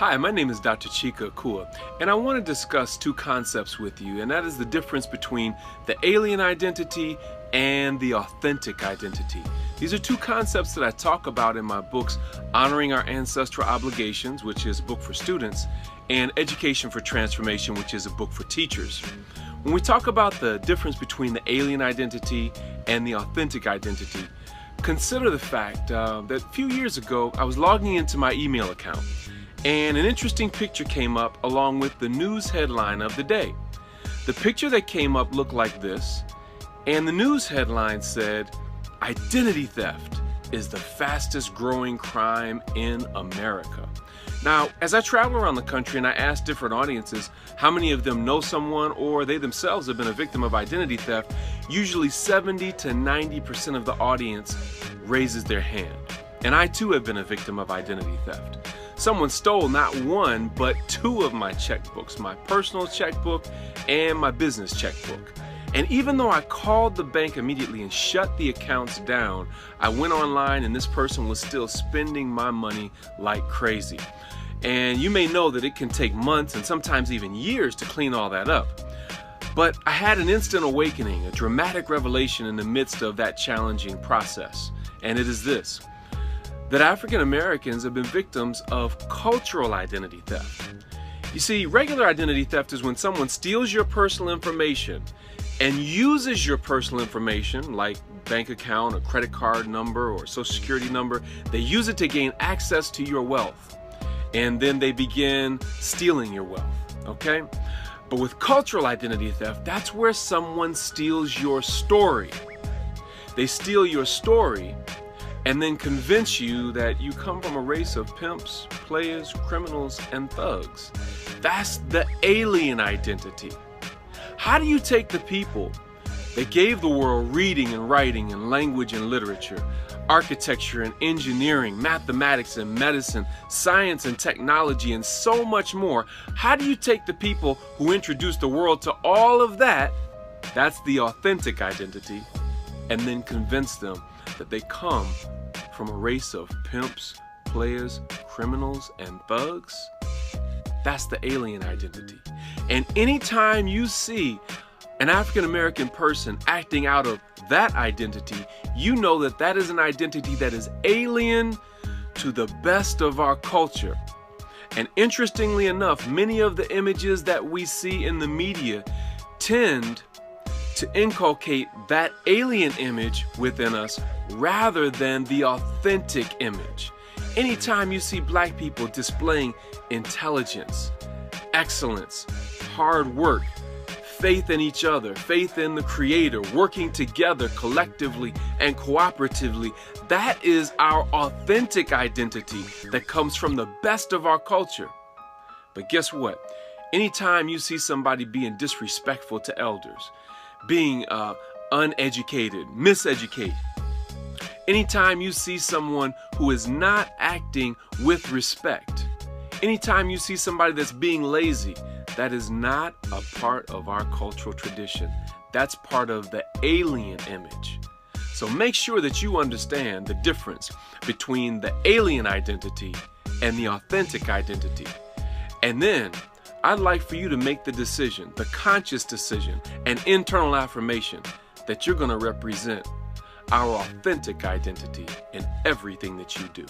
Hi, my name is Dr. Chike Akua, and I want to discuss two concepts with you, and that is the difference between the alien identity and the authentic identity. These are two concepts that I talk about in my books, Honoring Our Ancestral Obligations, which is a book for students, and Education for Transformation, which is a book for teachers. When we talk about the difference between the alien identity and the authentic identity, consider the fact that a few years ago I was logging into my email account, and an interesting picture came up along with the news headline of the day. The picture that came up looked like this, and the news headline said, "Identity theft is the fastest growing crime in America." Now, as I travel around the country and I ask different audiences how many of them know someone or they themselves have been a victim of identity theft, usually 70 to 90% of the audience raises their hand. And I too have been a victim of identity theft. Someone stole not one, but two of my checkbooks, my personal checkbook and my business checkbook. And even though I called the bank immediately and shut the accounts down, I went online and this person was still spending my money like crazy. And you may know that it can take months and sometimes even years to clean all that up. But I had an instant awakening, a dramatic revelation in the midst of that challenging process. And it is this: that African Americans have been victims of cultural identity theft. You see, regular identity theft is when someone steals your personal information and uses your personal information, like bank account or credit card number or social security number. They use it to gain access to your wealth, and then they begin stealing your wealth, okay? But with cultural identity theft, that's where someone steals your story. They steal your story and then convince you that you come from a race of pimps, players, criminals, and thugs. That's the alien identity. How do you take the people that gave the world reading and writing and language and literature, architecture and engineering, mathematics and medicine, science and technology, and so much more? How do you take the people who introduced the world to all of that, that's the authentic identity, and then convince them that they come from a race of pimps, players, criminals, and thugs? That's the alien identity. And anytime you see an African American person acting out of that identity, you know that that is an identity that is alien to the best of our culture. And interestingly enough, many of the images that we see in the media tend to inculcate that alien image within us rather than the authentic image. Anytime you see black people displaying intelligence, excellence, hard work, faith in each other, faith in the Creator, working together collectively and cooperatively, that is our authentic identity that comes from the best of our culture. But guess what? Anytime you see somebody being disrespectful to elders, being uneducated, miseducated, anytime you see someone who is not acting with respect, anytime you see somebody that's being lazy, that is not a part of our cultural tradition. That's part of the alien image. So make sure that you understand the difference between the alien identity and the authentic identity. And then I'd like for you to make the decision, the conscious decision, and internal affirmation that you're going to represent our authentic identity in everything that you do.